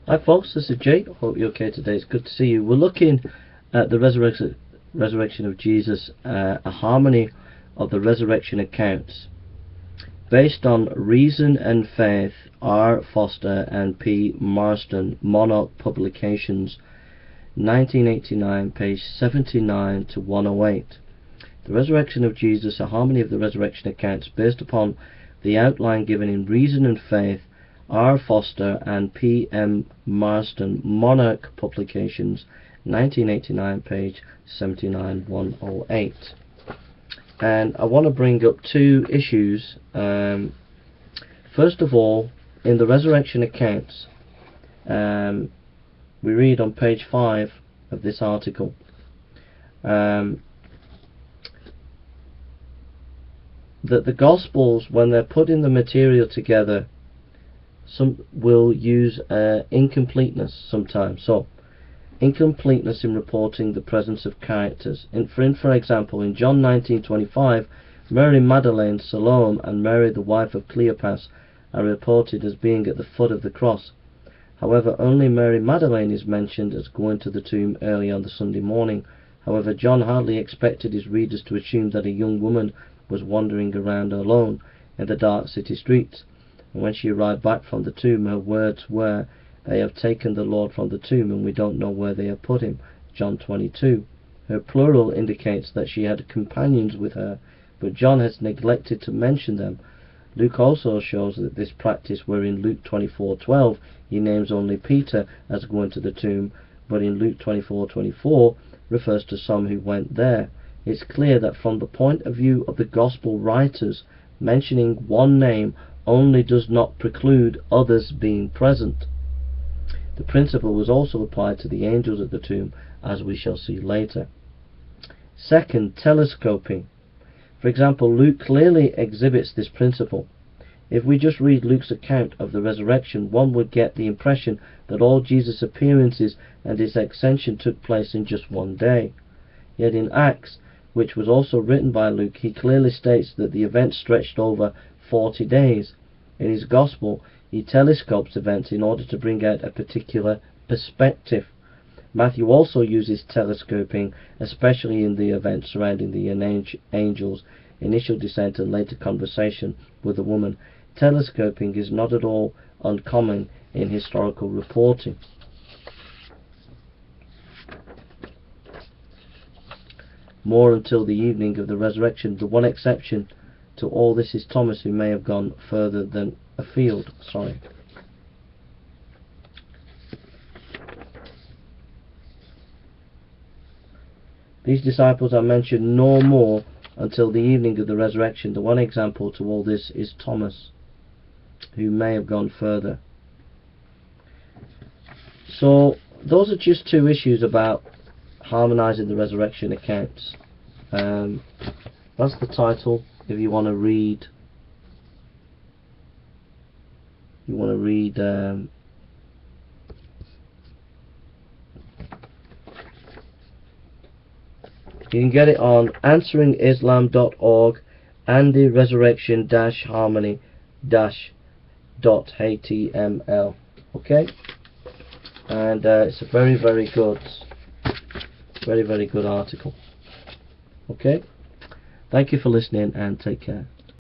Hi folks, this is Jake. Hope you're okay today. It's good to see you. We're looking at the resurrection of Jesus, a harmony of the resurrection accounts based on Reason and Faith, R. Foster and P. Marston, Monarch Publications, 1989, page 79 to 108. The resurrection of Jesus, a harmony of the resurrection accounts based upon the outline given in Reason and Faith, R. Foster and P. M. Marston, Monarch Publications, 1989, page 79, 108. And I want to bring up two issues. First of all, in the resurrection accounts, we read on page 5 of this article, that the Gospels, when they're putting the material together, some will use incompleteness sometimes. So, incompleteness in reporting the presence of characters. For example, in John 19:25, Mary Magdalene, Salome, and Mary the wife of Cleopas are reported as being at the foot of the cross. However, only Mary Magdalene is mentioned as going to the tomb early on the Sunday morning. However, John hardly expected his readers to assume that a young woman was wandering around alone in the dark city streets. And when she arrived back from the tomb, her words were, "They have taken the Lord from the tomb, and we don't know where they have put him." John 22. Her plural indicates that she had companions with her, but John has neglected to mention them. Luke also shows that this practice, where in Luke 24:12 he names only Peter as going to the tomb, but in Luke 24:24 refers to some who went there. It's clear that from the point of view of the gospel writers, mentioning one name only does not preclude others being present. The principle was also applied to the angels at the tomb, as we shall see later. Second, telescoping. For example, Luke clearly exhibits this principle. If we just read Luke's account of the resurrection, one would get the impression that all Jesus' appearances and his ascension took place in just one day. Yet in Acts, which was also written by Luke, he clearly states that the event stretched over 40 days. In his Gospel, he telescopes events in order to bring out a particular perspective. Matthew also uses telescoping, especially in the events surrounding the angels' initial descent and later conversation with the woman. Telescoping is not at all uncommon in historical reporting. More until the evening of the resurrection. The one exception to all this is Thomas, who may have gone further than afield. These disciples are mentioned no more until the evening of the resurrection. The one example to all this is Thomas, who may have gone further. So those are just two issues about harmonizing the resurrection accounts. That's the title. If you want to read, you can get it on answeringislam.org and the resurrection-harmony-.html. Okay, and it's a very good article. Okay, thank you for listening and take care.